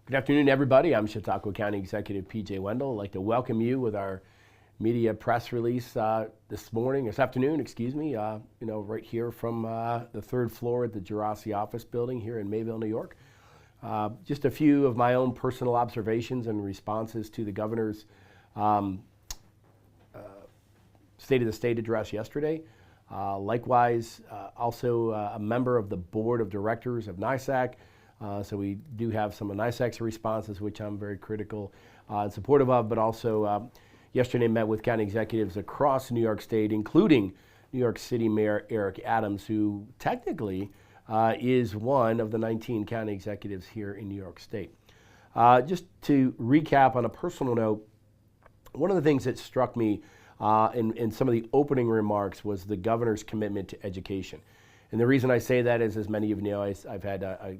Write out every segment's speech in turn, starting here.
Good afternoon, everybody. I'm Chautauqua County Executive P.J. Wendel. I'd like to welcome you with our media press release this afternoon, right here from the third floor at the Jurassic office building here in Mayville, New York. Just a few of my own personal observations and responses to the governor's State of the State address yesterday. Likewise, also a member of the board of directors of NYSAC. So we do have some of NYSAC's responses, which I'm very critical and supportive of, but also yesterday met with county executives across New York State, including New York City Mayor Eric Adams, who technically is one of the 19 county executives here in New York State. Just to recap on a personal note, one of the things that struck me in some of the opening remarks was the governor's commitment to education. And the reason I say that is, as many of you know, I've had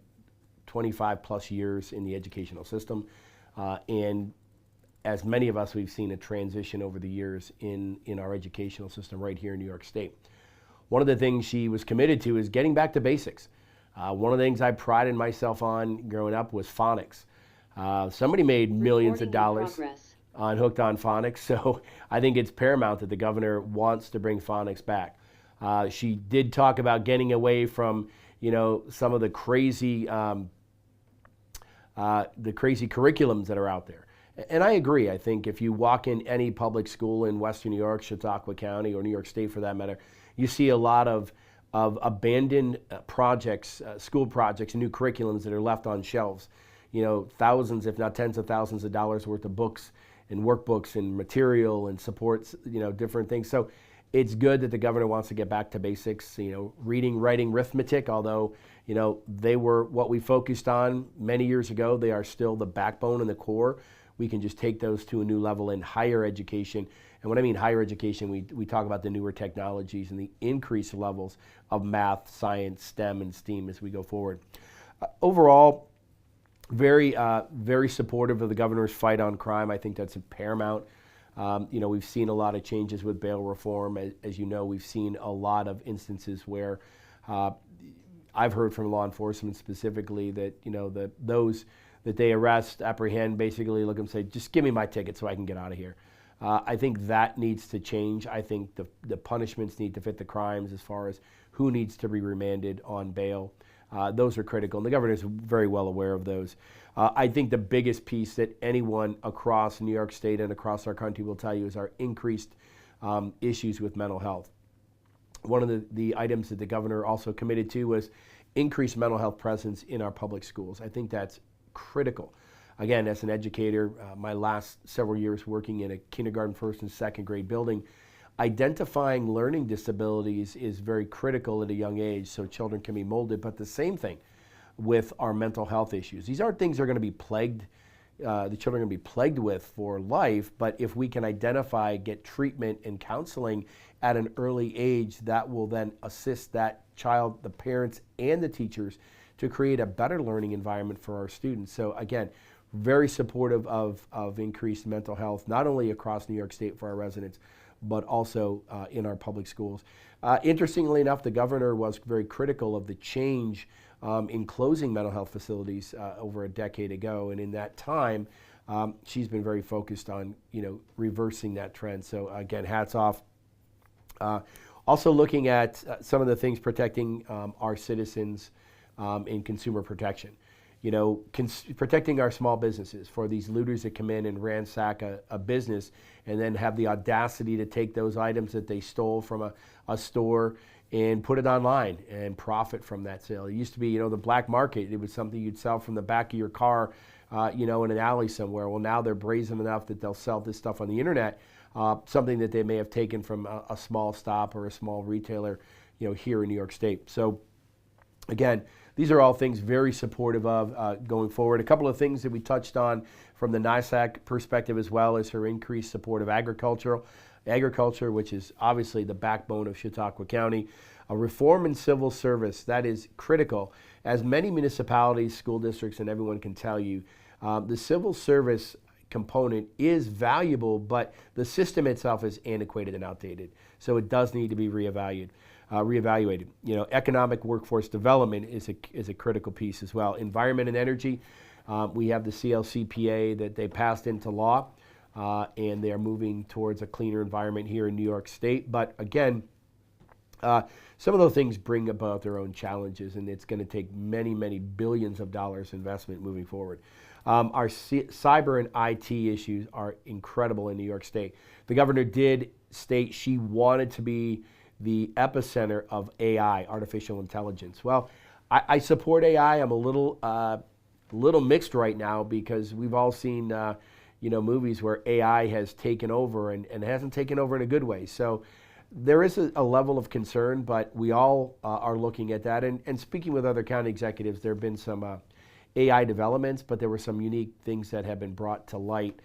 25 plus years in the educational system, and as many of us, we've seen a transition over the years in our educational system right here in New York State. One of the things she was committed to is getting back to basics. One of the things I prided myself on growing up was phonics. Somebody made millions of dollars on Hooked on Phonics, so I think it's paramount that the governor wants to bring phonics back. She did talk about getting away from, some of the crazy curriculums that are out there. And I agree. I think if you walk in any public school in Western New York, Chautauqua County, or New York State for that matter, you see a lot of abandoned projects, school projects, and new curriculums that are left on shelves. Thousands, if not tens of thousands of dollars worth of books and workbooks and material and supports, different things. So it's good that the governor wants to get back to basics, reading, writing, arithmetic, although, they were what we focused on many years ago. They are still the backbone and the core. We can just take those to a new level in higher education. And when I mean higher education, we talk about the newer technologies and the increased levels of math, science, STEM, and STEAM as we go forward. Overall, very supportive of the governor's fight on crime. I think that's paramount. We've seen a lot of changes with bail reform. As you know, we've seen a lot of instances where I've heard from law enforcement specifically that those that they arrest, apprehend, basically look and say, just give me my ticket so I can get out of here. I think that needs to change. I think the punishments need to fit the crimes as far as who needs to be remanded on bail. Those are critical, and the governor is very well aware of those. I think the biggest piece that anyone across New York State and across our country will tell you is our increased issues with mental health. One of the items that the governor also committed to was increased mental health presence in our public schools. I think that's critical. Again, as an educator, my last several years working in a kindergarten, first and second grade building, identifying learning disabilities is very critical at a young age so children can be molded, but the same thing with our mental health issues. These aren't things that are going to be plagued, the children are going to be plagued with for life, but if we can identify, get treatment and counseling at an early age, that will then assist that child, the parents, and the teachers to create a better learning environment for our students. So again, very supportive of increased mental health, not only across New York State for our residents, but also in our public schools. Interestingly enough, the governor was very critical of the change in closing mental health facilities over a decade ago, and in that time, she's been very focused on reversing that trend. So again, hats off. Also looking at some of the things protecting our citizens in consumer protection. Protecting our small businesses for these looters that come in and ransack a business and then have the audacity to take those items that they stole from a store and put it online and profit from that sale. It used to be, the black market. It was something you'd sell from the back of your car, in an alley somewhere. Well, now they're brazen enough that they'll sell this stuff on the internet, something that they may have taken from a small stop or a small retailer, here in New York State. So again, these are all things very supportive of going forward. A couple of things that we touched on from the NYSAC perspective as well as her increased support of agriculture, which is obviously the backbone of Chautauqua County. A reform in civil service, that is critical. As many municipalities, school districts, and everyone can tell you, the civil service component is valuable, but the system itself is antiquated and outdated. So it does need to be reevaluated. Economic workforce development is a critical piece as well. Environment and energy. We have the CLCPA that they passed into law, and they are moving towards a cleaner environment here in New York State. But again, some of those things bring about their own challenges, and it's going to take many, many billions of dollars investment moving forward. Our cyber and IT issues are incredible in New York State. The governor did state she wanted to be the epicenter of AI, artificial intelligence. Well, I support AI. I'm a little mixed right now because we've all seen movies where AI has taken over and it hasn't taken over in a good way. So there is a level of concern, but we all are looking at that. And speaking with other county executives, there have been some AI developments, but there were some unique things that have been brought to light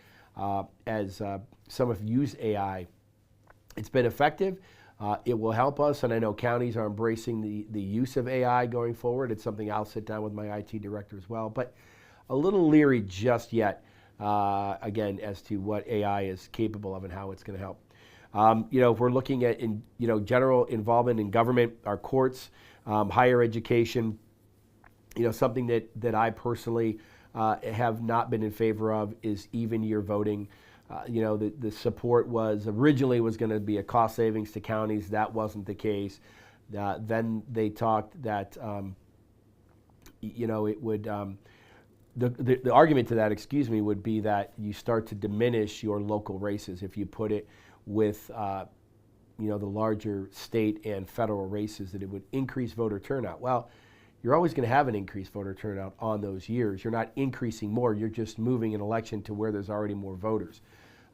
as some have used AI. It's been effective. It will help us, and I know counties are embracing the use of AI going forward. It's something I'll sit down with my IT director as well, but a little leery just yet, again, as to what AI is capable of and how it's going to help. If we're looking at general involvement in government, our courts, higher education, something that I personally have not been in favor of is even year voting. The support was originally going to be a cost savings to counties. That wasn't the case. Then they talked that it would. The argument to that, would be that you start to diminish your local races if you put it with the larger state and federal races, that it would increase voter turnout. Well, you're always going to have an increased voter turnout on those years. You're not increasing more. You're just moving an election to where there's already more voters.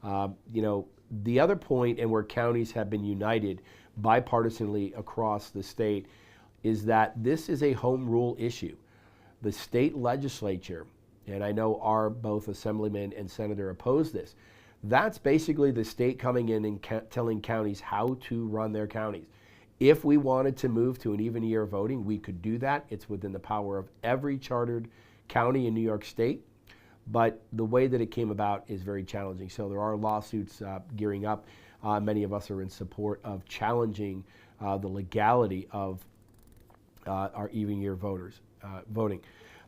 The other point, and where counties have been united bipartisanly across the state, is that this is a home rule issue. The state legislature, and I know our both assemblyman and senator oppose this, that's basically the state coming in and telling counties how to run their counties. If we wanted to move to an even year voting, we could do that. It's within the power of every chartered county in New York State. But the way that it came about is very challenging. So there are lawsuits gearing up. Many of us are in support of challenging the legality of our even year voters voting.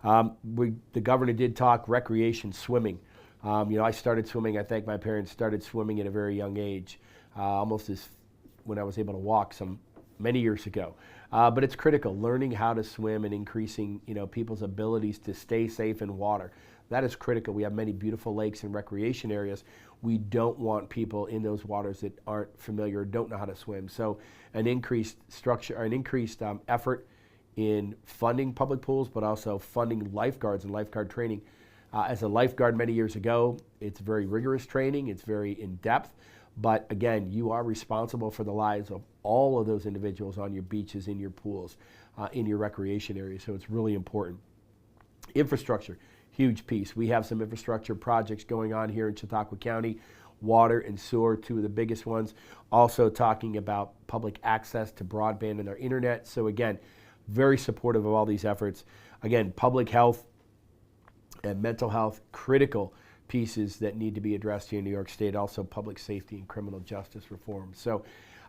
The governor did talk recreation swimming. I started swimming. I think my parents started swimming at a very young age, almost as when I was able to walk many years ago. But it's critical, learning how to swim and increasing people's abilities to stay safe in water. That is critical. We have many beautiful lakes and recreation areas. We don't want people in those waters that aren't familiar, don't know how to swim. So an increased structure, or an increased effort in funding public pools, but also funding lifeguards and lifeguard training. As a lifeguard many years ago, it's very rigorous training. It's very in-depth. But again, you are responsible for the lives of all of those individuals on your beaches, in your pools, in your recreation areas. So it's really important. Infrastructure, huge piece. We have some infrastructure projects going on here in Chautauqua County, water and sewer, two of the biggest ones. Also talking about public access to broadband and our internet. So again, very supportive of all these efforts. Again, public health and mental health, critical pieces that need to be addressed here in New York State. Also public safety and criminal justice reform. So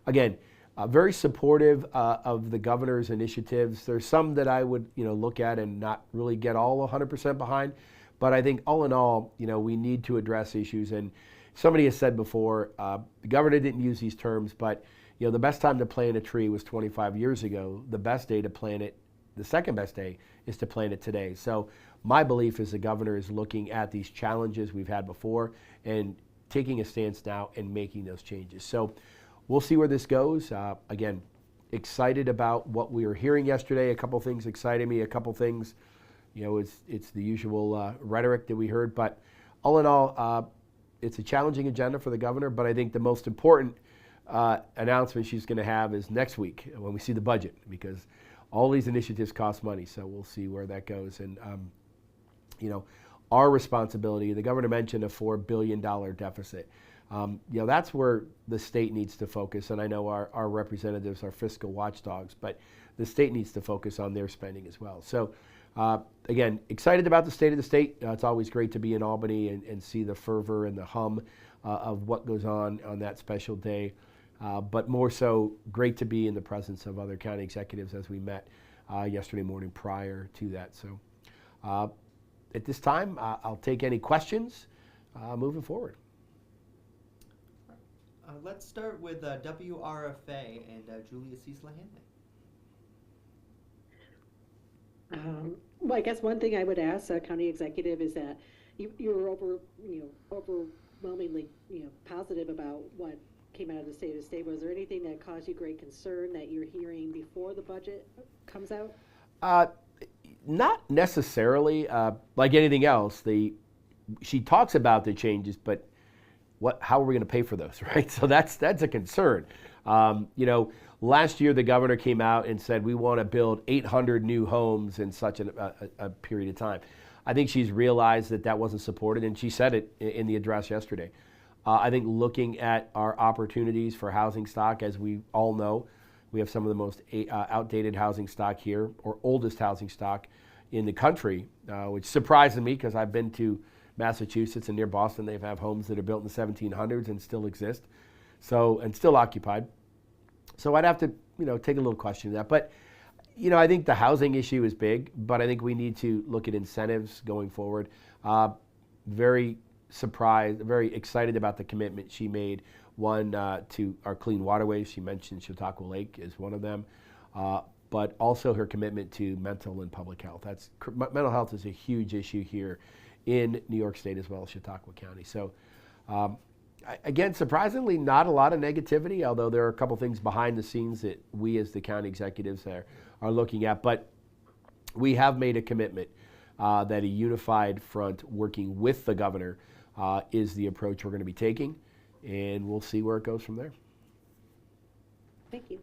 again, very supportive of the governor's initiatives. There's some that I would look at and not really get all 100% behind, but I think all in all, we need to address issues. And somebody has said before, the governor didn't use these terms, but the best time to plant a tree was 25 years ago. The best day to plant it, the second best day, is to plant it today. So my belief is the governor is looking at these challenges we've had before and taking a stance now and making those changes. So we'll see where this goes. Again, excited about what we were hearing yesterday. A couple things excited me. A couple things, it's the usual rhetoric that we heard. But all in all, it's a challenging agenda for the governor. But I think the most important announcement she's going to have is next week when we see the budget, because all these initiatives cost money. So we'll see where that goes. And our responsibility. The governor mentioned a $4 billion deficit. That's where the state needs to focus, and I know our representatives are fiscal watchdogs, but the state needs to focus on their spending as well. So again, excited about the state of the state. It's always great to be in Albany and see the fervor and the hum of what goes on that special day, but more so great to be in the presence of other county executives as we met yesterday morning prior to that. So at this time, I'll take any questions moving forward. Let's start with WRFA and Julia Cecil Hanley. Well, I guess one thing I would ask County Executive is that you're overwhelmingly positive about what came out of the state of state. Was there anything that caused you great concern that you're hearing before the budget comes out? Not necessarily. Like anything else, she talks about the changes, but how are we going to pay for those, right? So that's a concern. Last year the governor came out and said we want to build 800 new homes in such a period of time. I think she's realized that wasn't supported, and she said it in the address yesterday. I think looking at our opportunities for housing stock, as we all know, we have some of the most outdated housing stock here, or oldest housing stock in the country, which surprises me because I've been to Massachusetts and near Boston. They have homes that are built in the 1700s and still exist, and still occupied. So I'd have to, take a little question to that. But, I think the housing issue is big, but I think we need to look at incentives going forward. Very surprised, very excited about the commitment she made. One, to our clean waterways. She mentioned Chautauqua Lake is one of them. But also her commitment to mental and public health. Mental health is a huge issue here in New York State as well as Chautauqua County. So again, surprisingly, not a lot of negativity, although there are a couple things behind the scenes that we as the county executives are looking at. But we have made a commitment that a unified front working with the governor is the approach we're going to be taking, and we'll see where it goes from there. Thank you.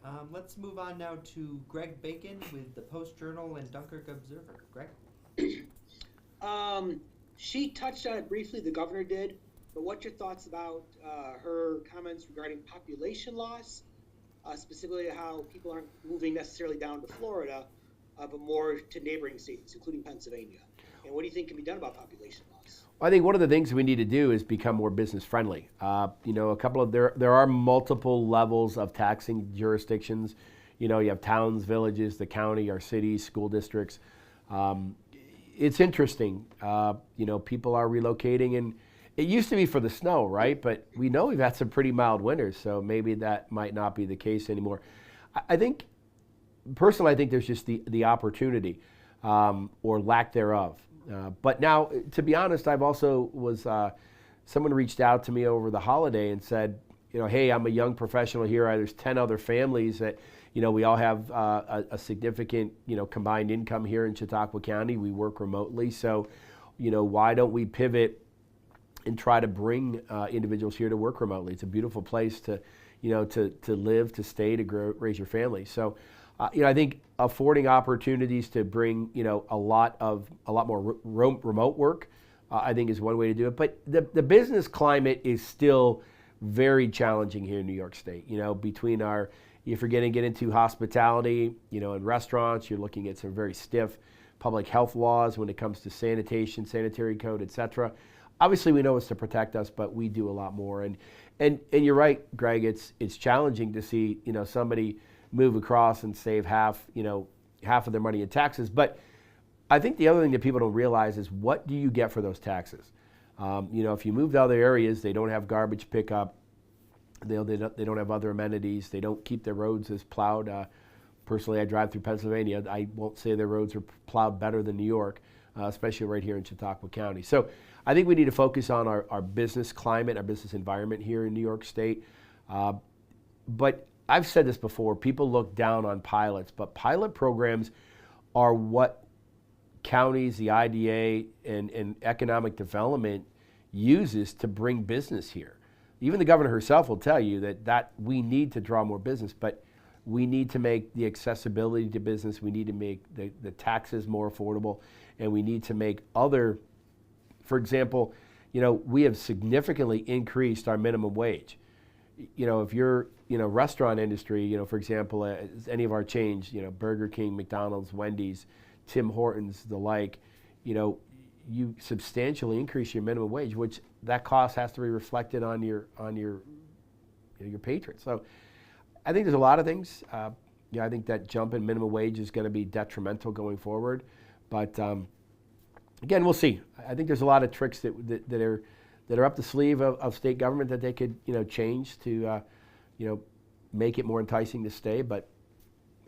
All right. Let's move on now to Greg Bacon with the Post-Journal and Dunkirk Observer. Greg? She touched on it briefly, the governor did, but what's your thoughts about her comments regarding population loss, specifically how people aren't moving necessarily down to Florida, but more to neighboring states, including Pennsylvania? And what do you think can be done about population loss? I think one of the things we need to do is become more business friendly. There are multiple levels of taxing jurisdictions. You have towns, villages, the county, our cities, school districts. It's interesting. People are relocating, and it used to be for the snow, right? But we know we've had some pretty mild winters, so maybe that might not be the case anymore. Personally, I think there's just the opportunity or lack thereof. But now, to be honest, I've also someone reached out to me over the holiday and said, hey, I'm a young professional here. There's 10 other families that, we all have a significant, combined income here in Chautauqua County. We work remotely. So, why don't we pivot and try to bring individuals here to work remotely? It's a beautiful place to live, to stay, to raise your family. So, I think affording opportunities to bring, a lot more remote work, I think is one way to do it. But the business climate is still very challenging here in New York State. Between if you're going to get into hospitality, and restaurants, you're looking at some very stiff public health laws when it comes to sanitation, sanitary code, et cetera. Obviously, we know it's to protect us, but we do a lot more. And you're right, Greg. It's challenging to see somebody move across and save half of their money in taxes. But I think the other thing that people don't realize is, what do you get for those taxes? If you move to other areas, they don't have garbage pickup. They don't have other amenities. They don't keep their roads as plowed. Personally, I drive through Pennsylvania. I won't say their roads are plowed better than New York, especially right here in Chautauqua County. So I think we need to focus on our business climate, our business environment here in New York State. But I've said this before, people look down on pilots, but pilot programs are what counties, the IDA, and economic development uses to bring business here. Even the governor herself will tell you that we need to draw more business, but we need to make the accessibility to business, we need to make the taxes more affordable, and we need to make for example, we have significantly increased our minimum wage. If you're, restaurant industry, for example, any of our chains, Burger King, McDonald's, Wendy's, Tim Hortons, the like, you substantially increase your minimum wage, which that cost has to be reflected on your patrons. So I think there's a lot of things. I think that jump in minimum wage is going to be detrimental going forward. But again, we'll see. I think there's a lot of tricks that are up the sleeve of state government that they could change to make it more enticing to stay. But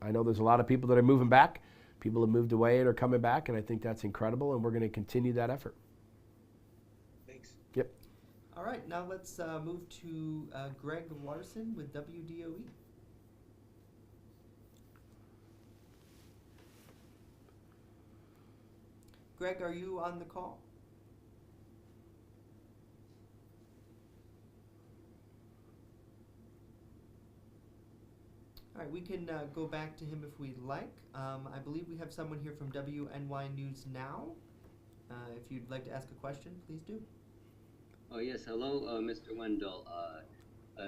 I know there's a lot of people that are moving back. People have moved away and are coming back, and I think that's incredible, and we're going to continue that effort. Thanks. Yep. All right, now let's move to Greg Larson with WDOE. Greg, are you on the call? All right, we can go back to him if we'd like. I believe we have someone here from WNY News Now. If you'd like to ask a question, please do. Oh, yes. Hello, Mr. Wendell.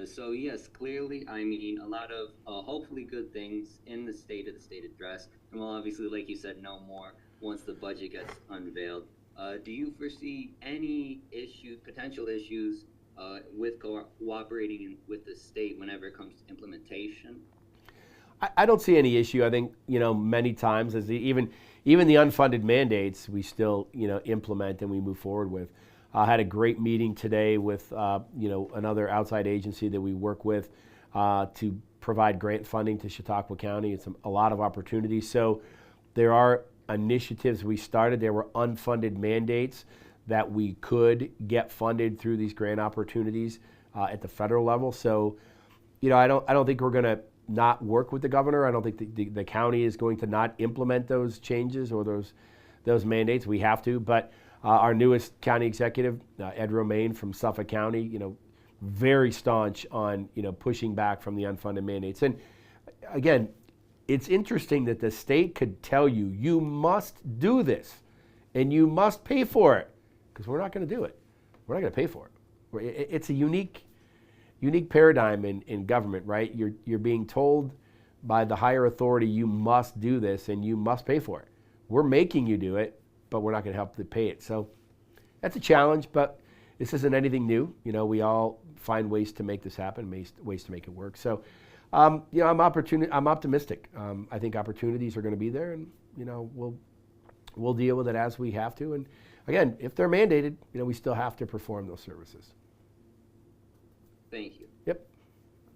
So, yes, clearly, I mean, a lot of hopefully good things in the State Address. And well, obviously, like you said, no more once the budget gets unveiled. Do you foresee any potential issues with cooperating with the state whenever it comes to implementation? I don't see any issue. I think many times as even the unfunded mandates we still implement and we move forward with. I had a great meeting today with another outside agency that we work with to provide grant funding to Chautauqua County. It's a lot of opportunities. So there are initiatives we started. There were unfunded mandates that we could get funded through these grant opportunities at the federal level. So I don't think we're going to not work with the governor. I don't think the county is going to not implement those changes or those mandates. We have to, but our newest county executive, Ed Romaine from Suffolk County, very staunch on pushing back from the unfunded mandates. And again, it's interesting that the state could tell you must do this and you must pay for it, because we're not going to do it. We're not going to pay for it. It's a unique paradigm in government, right? You're being told by the higher authority you must do this and you must pay for it. We're making you do it, but we're not going to help to pay it. So that's a challenge, but this isn't anything new. We all find ways to make this happen, ways to make it work. So I'm optimistic. I think opportunities are going to be there, and we'll deal with it as we have to. And again, if they're mandated, we still have to perform those services. Thank you. Yep.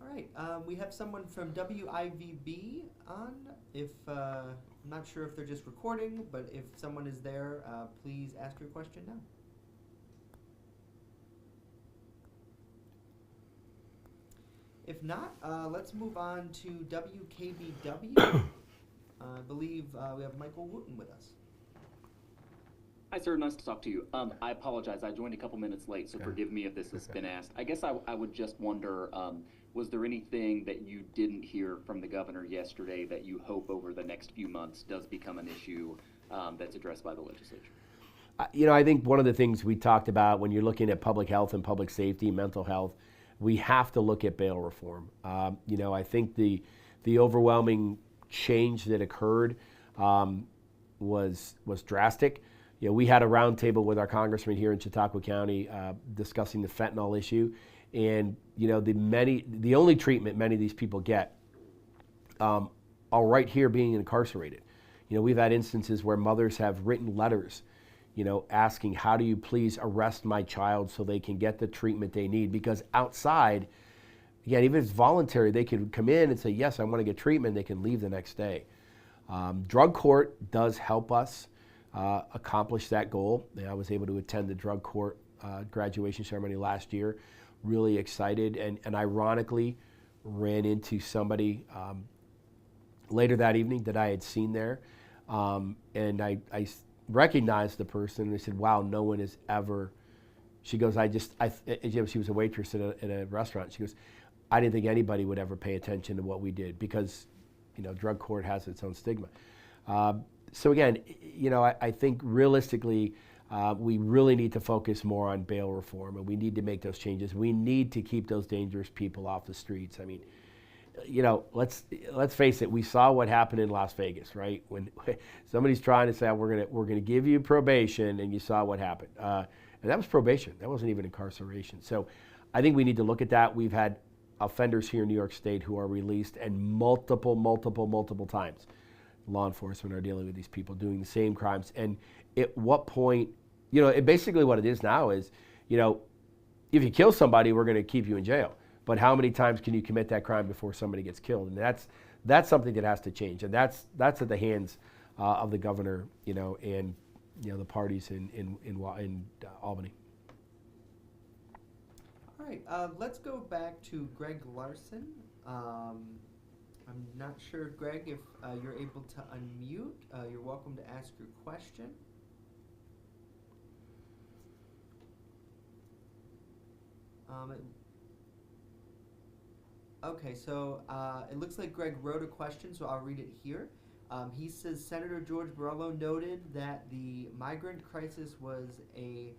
All right, we have someone from WIVB on. I'm not sure if they're just recording, but if someone is there, please ask your question now. If not, let's move on to WKBW. I believe we have Michael Wooten with us. Hi, sir. Nice to talk to you. I apologize. I joined a couple minutes late, so forgive me if this has been asked. I guess I would just wonder, was there anything that you didn't hear from the governor yesterday that you hope over the next few months does become an issue that's addressed by the legislature? I think one of the things we talked about when you're looking at public health and public safety, mental health, we have to look at bail reform. I think the overwhelming change that occurred was drastic. We had a roundtable with our congressman here in Chautauqua County discussing the fentanyl issue, and the only treatment many of these people get are right here being incarcerated. We've had instances where mothers have written letters, asking, how do you please arrest my child so they can get the treatment they need? Because outside, again, even if it's voluntary, they can come in and say, yes, I want to get treatment. They can leave the next day. Drug court does help us accomplish that goal. I was able to attend the drug court graduation ceremony last year. Really excited, and ironically ran into somebody later that evening that I had seen there, and I recognized the person, and I said, wow, no one has ever. She goes, she was a waitress at a restaurant. She goes, I didn't think anybody would ever pay attention to what we did, because drug court has its own stigma. So again, I think realistically, we really need to focus more on bail reform, and we need to make those changes. We need to keep those dangerous people off the streets. I mean, let's face it. We saw what happened in Las Vegas, right? When somebody's trying to say we're gonna give you probation, and you saw what happened, and that was probation. That wasn't even incarceration. So I think we need to look at that. We've had offenders here in New York State who are released and multiple times law enforcement are dealing with these people doing the same crimes. And at what point, basically what it is now is, if you kill somebody, we're going to keep you in jail. But how many times can you commit that crime before somebody gets killed? And that's something that has to change. And that's at the hands of the governor, and the parties in Albany. All right, let's go back to Greg Larson. I'm not sure, Greg, if you're able to unmute. You're welcome to ask your question. Okay, so it looks like Greg wrote a question, so I'll read it here. He says, Senator George Borrello noted that the migrant crisis was a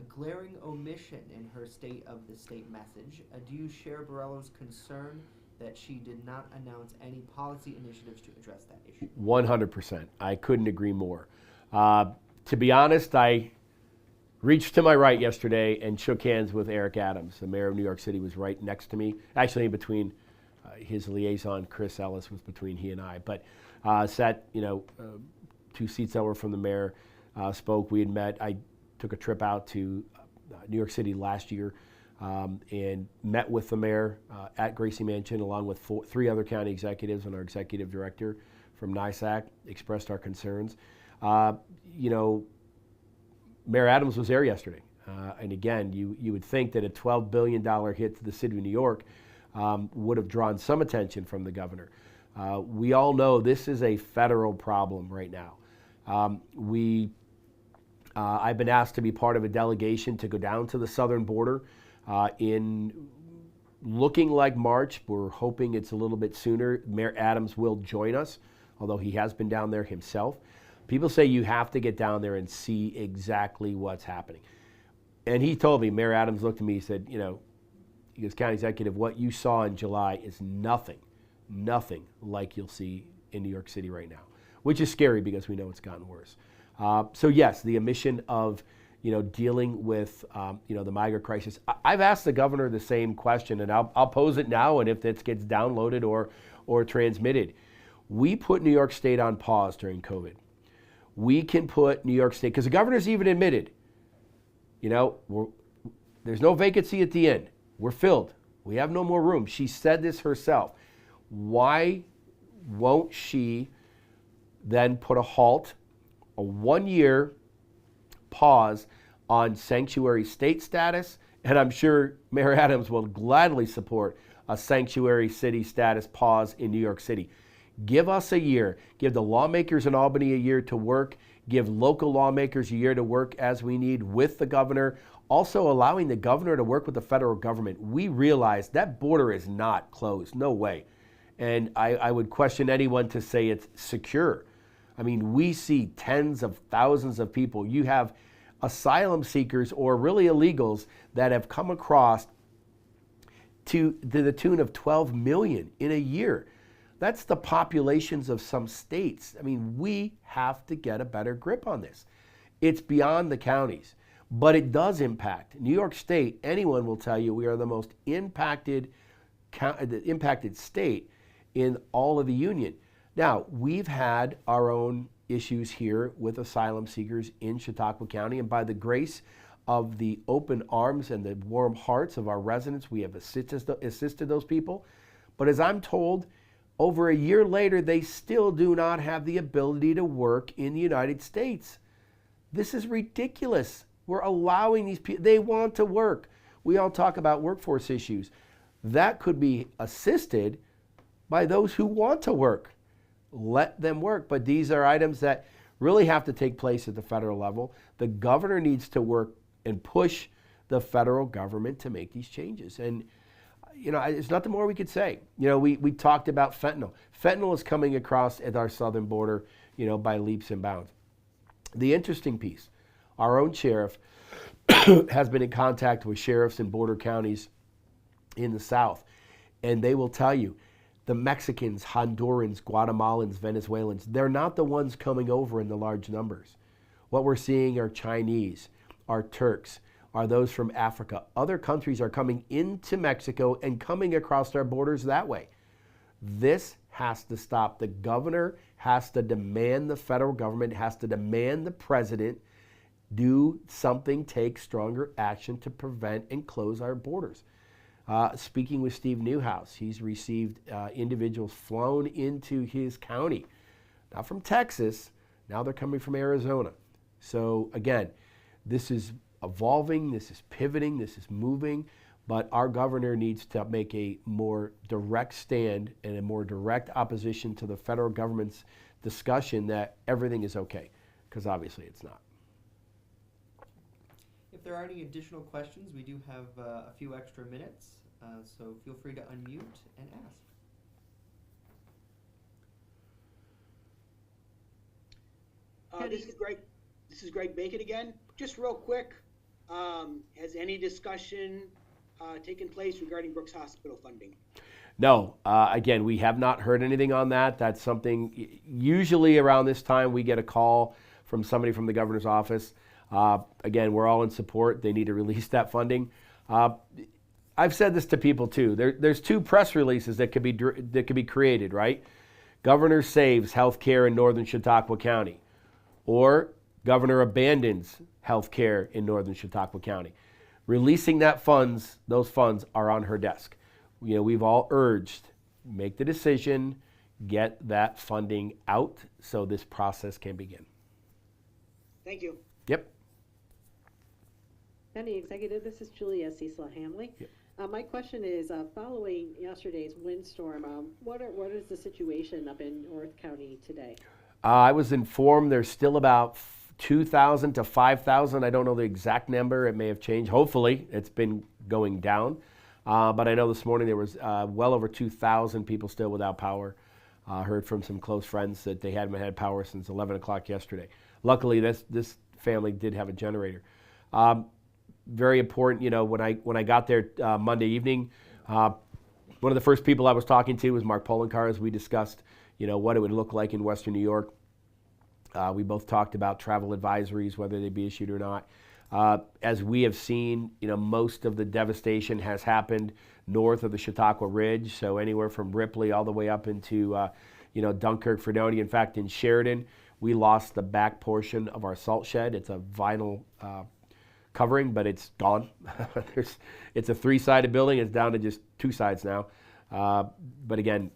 glaring omission in her State of the State message. Do you share Borrello's concern that she did not announce any policy initiatives to address that issue? 100%. I couldn't agree more. To be honest, I reached to my right yesterday and shook hands with Eric Adams. The mayor of New York City was right next to me. Actually, in between his liaison, Chris Ellis, was between he and I. But sat, 2 seats over from the mayor, spoke. We had met. I took a trip out to New York City last year and met with the mayor at Gracie Mansion, along with 3 other county executives and our executive director from NYSAC, expressed our concerns. Mayor Adams was there yesterday. And again, you would think that a $12 billion hit to the city of New York would have drawn some attention from the governor. We all know this is a federal problem right now. I've been asked to be part of a delegation to go down to the southern border in looking like March. We're hoping it's a little bit sooner. Mayor Adams will join us, although he has been down there himself. People say you have to get down there and see exactly what's happening. And he told me, Mayor Adams looked at me, he said, he goes, County Executive, what you saw in July is nothing like you'll see in New York City right now, which is scary because we know it's gotten worse. So yes, the omission of, dealing with, the migrant crisis. I've asked the governor the same question, and I'll pose it now, and if it gets downloaded or transmitted. We put New York State on pause during COVID. We can put New York State, because the governor's even admitted, there's no vacancy at the inn. We're filled. We have no more room. She said this herself. Why won't she then put a halt, a 1-year pause on sanctuary state status? And I'm sure Mayor Adams will gladly support a sanctuary city status pause in New York City. Give us a year. Give the lawmakers in Albany a year to work. Give local lawmakers a year to work as we need with the governor. Also allowing the governor to work with the federal government. We realize that border is not closed. No way. And I would question anyone to say it's secure. I mean, we see tens of thousands of people. You have asylum seekers or really illegals that have come across to the tune of 12 million in a year. That's the populations of some states. I mean, we have to get a better grip on this. It's beyond the counties, but it does impact. New York State, anyone will tell you, we are the most impacted state in all of the union. Now, we've had our own issues here with asylum seekers in Chautauqua County, and by the grace of the open arms and the warm hearts of our residents, we have assisted those people. But as I'm told, over a year later, they still do not have the ability to work in the United States. This is ridiculous. We're allowing these people, they want to work. We all talk about workforce issues. That could be assisted by those who want to work. Let them work. But these are items that really have to take place at the federal level. The governor needs to work and push the federal government to make these changes. And there's nothing more we could say. We talked about fentanyl. Fentanyl is coming across at our southern border, by leaps and bounds. The interesting piece, our own sheriff has been in contact with sheriffs in border counties in the South, and they will tell you, the Mexicans, Hondurans, Guatemalans, Venezuelans, they're not the ones coming over in the large numbers. What we're seeing are Chinese, are Turks, are those from Africa. Other countries are coming into Mexico and coming across our borders that way. This has to stop. The governor has to demand the federal government, has to demand the president do something, take stronger action to prevent and close our borders. Speaking with Steve Newhouse, he's received individuals flown into his county, not from Texas, now they're coming from Arizona. So again, this is evolving, this is pivoting, this is moving, but our governor needs to make a more direct stand and a more direct opposition to the federal government's discussion that everything is okay, because obviously it's not. If there are any additional questions, we do have a few extra minutes, so feel free to unmute and ask. This is Greg Bacon again. Just real quick, has any discussion taken place regarding Brooks Hospital funding? No, again, we have not heard anything on that. That's something, usually around this time we get a call from somebody from the governor's office. Again, we're all in support. They need to release that funding. I've said this to people too. There's two press releases that could be created, right? Governor saves healthcare in northern Chautauqua County, or governor abandons healthcare in northern Chautauqua County. Releasing those funds are on her desk. You know, we've all urged, make the decision, get that funding out so this process can begin. Thank you. Yep. County Executive, this is Julia Cecil Hamley. Yep. My question is, following yesterday's windstorm, what is the situation up in North County today? I was informed there's still about 2,000 to 5,000. I don't know the exact number. It may have changed. Hopefully, it's been going down. But I know this morning there was well over 2,000 people still without power. Heard from some close friends that they hadn't had power since 11 o'clock yesterday. Luckily, this family did have a generator. Very important, you know, when I got there Monday evening, one of the first people I was talking to was Mark Polenkar, as we discussed, you know, what it would look like in Western New York. We both talked about travel advisories, whether they be issued or not. As we have seen, you know, most of the devastation has happened north of the Chautauqua Ridge, so anywhere from Ripley all the way up into, you know, Dunkirk, Fredonia. In fact, in Sheridan, we lost the back portion of our salt shed. It's a vinyl covering, but it's gone. It's a three-sided building. It's down to just two sides now. But again,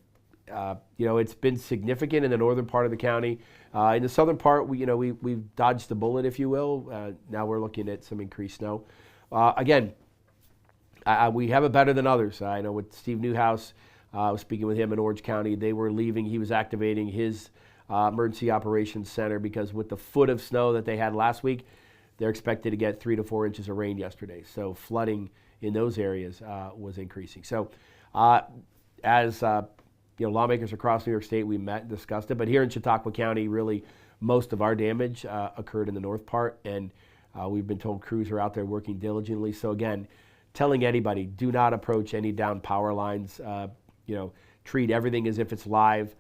you know, it's been significant in the northern part of the county. In the southern part, we've dodged the bullet, if you will. Now we're looking at some increased snow. Again, we have it better than others. I know with Steve Newhouse, I was speaking with him in Orange County. They were leaving. He was activating his emergency operations center because with the foot of snow that they had last week, they're expected to get 3 to 4 inches of rain yesterday. So flooding in those areas was increasing. So as you know, lawmakers across New York State, we met and discussed it. But here in Chautauqua County, really most of our damage occurred in the north part. And we've been told crews are out there working diligently. So again, telling anybody, do not approach any down power lines. You know, treat everything as if it's live.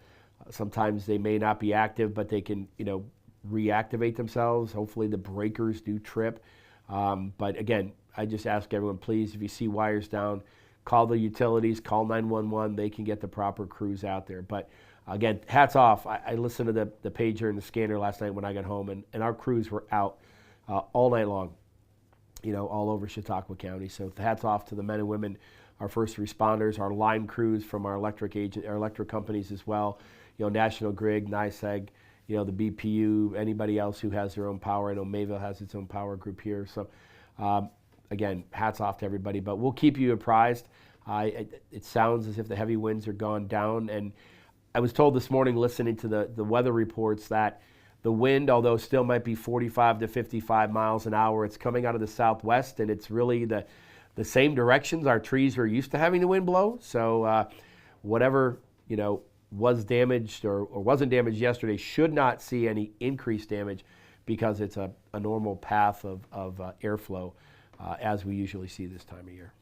Sometimes they may not be active, but they can, you know, reactivate themselves. Hopefully the breakers do trip. But again, I just ask everyone, please, if you see wires down, call the utilities, call 911. They can get the proper crews out there. But again, hats off. I listened to the pager and the scanner last night when I got home, and our crews were out all night long, you know, all over Chautauqua County. So hats off to the men and women, our first responders, our line crews from our electric companies as well, you know, National Grid, NYSEG, you know, the BPU, anybody else who has their own power. I know Mayville has its own power group here. So, again, hats off to everybody. But we'll keep you apprised. It sounds as if the heavy winds are gone down. And I was told this morning, listening to the weather reports, that the wind, although still might be 45 to 55 miles an hour, it's coming out of the southwest, and it's really the same directions our trees are used to having the wind blow. So whatever, you know, was damaged or wasn't damaged yesterday should not see any increased damage, because it's a normal path of airflow as we usually see this time of year.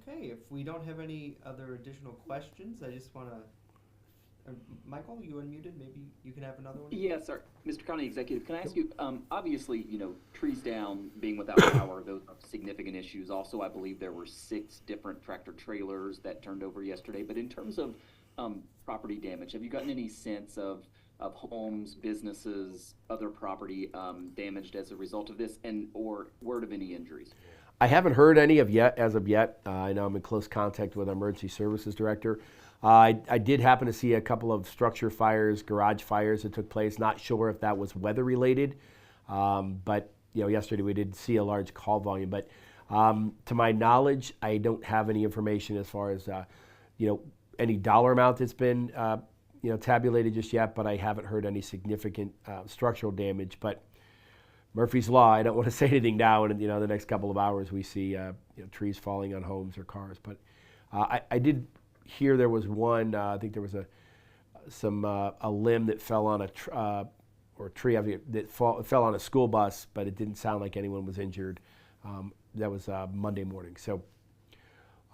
Okay, if we don't have any other additional questions, I just want to Michael, you unmuted. Maybe you can have another one. Yes, sir. Mr. County Executive, can I ask you, obviously, trees down, being without power, those are significant issues. Also, I believe there were 6 different tractor trailers that turned over yesterday. But in terms of property damage, have you gotten any sense of homes, businesses, other property damaged as a result of this, or word of any injuries? I haven't heard any as of yet. I know I'm in close contact with our emergency services director. I did happen to see a couple of structure fires, garage fires that took place. Not sure if that was weather related, but yesterday we did see a large call volume. But to my knowledge, I don't have any information as far as any dollar amount that's been tabulated just yet. But I haven't heard any significant structural damage. But Murphy's Law, I don't want to say anything now. And the next couple of hours we see trees falling on homes or cars. But I did hear there was one. I think there was a limb that fell on or a tree that fell on a school bus, but it didn't sound like anyone was injured. That was Monday morning. So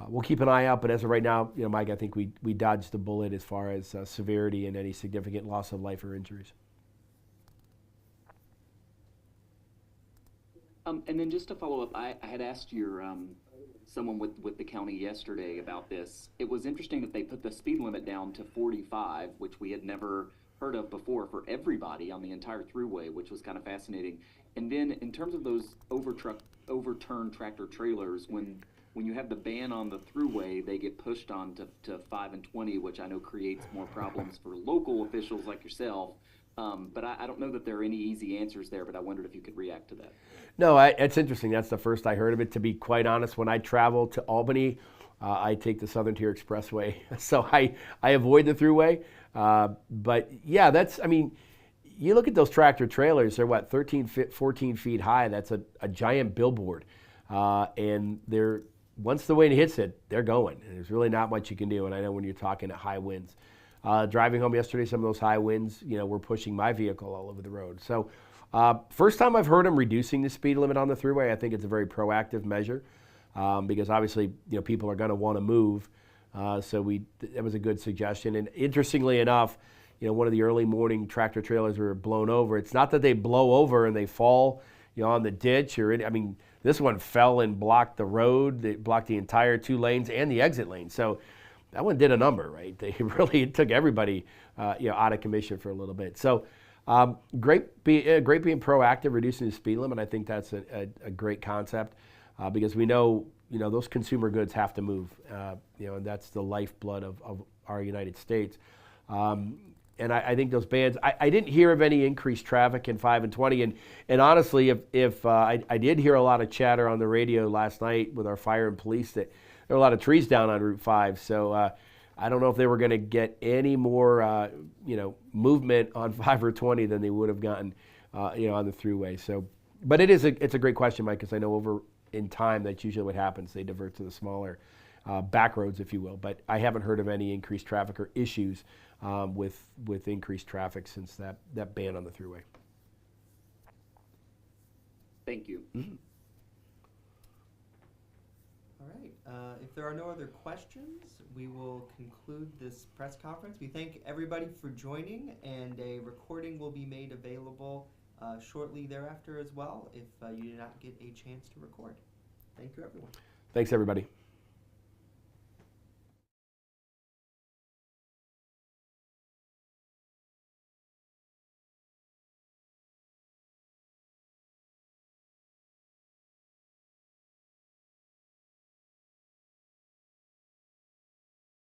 we'll keep an eye out. But as of right now, Mike, I think we dodged the bullet as far as severity and any significant loss of life or injuries. And then just to follow up, I had asked someone with the county yesterday about this. It was interesting that they put the speed limit down to 45, which we had never heard of before for everybody on the entire thruway, which was kind of fascinating. And then in terms of those overturned tractor trailers, when you have the ban on the thruway, they get pushed on to 5 and 20, which I know creates more problems for local officials like yourself. But I don't know that there are any easy answers there, but I wondered if you could react to that. No, it's interesting. That's the first I heard of it. To be quite honest, when I travel to Albany, I take the Southern Tier Expressway. So I avoid the thruway. But yeah, you look at those tractor trailers, they're 13, 14 feet high. That's a giant billboard. And once the wind hits it, they're going. And there's really not much you can do. And I know when you're talking at high winds. Driving home yesterday, some of those high winds, were pushing my vehicle all over the road. So first time I've heard them reducing the speed limit on the thruway. I think it's a very proactive measure because obviously, people are going to want to move. So that was a good suggestion. And interestingly enough, one of the early morning tractor trailers were blown over. It's not that they blow over and they fall, on the ditch this one fell and blocked the road. They blocked the entire 2 lanes and the exit lane. So that one did a number, right? It took everybody, out of commission for a little bit. So great being proactive, reducing the speed limit. I think that's a great concept because we know, those consumer goods have to move, and that's the lifeblood of our United States. And I think those bans, I didn't hear of any increased traffic in 5 and 20. And honestly, if I did hear a lot of chatter on the radio last night with our fire and police that there are a lot of trees down on Route 5, so I don't know if they were going to get any more, movement on 5 or 20 than they would have gotten, on the thruway. So, but it's a great question, Mike, because I know over in time that's usually what happens. They divert to the smaller back roads, if you will. But I haven't heard of any increased traffic or issues with increased traffic since that ban on the thruway. Thank you. Mm-hmm. All right. If there are no other questions, we will conclude this press conference. We thank everybody for joining, and a recording will be made available shortly thereafter as well if you did not get a chance to record. Thank you, everyone. Thanks, everybody.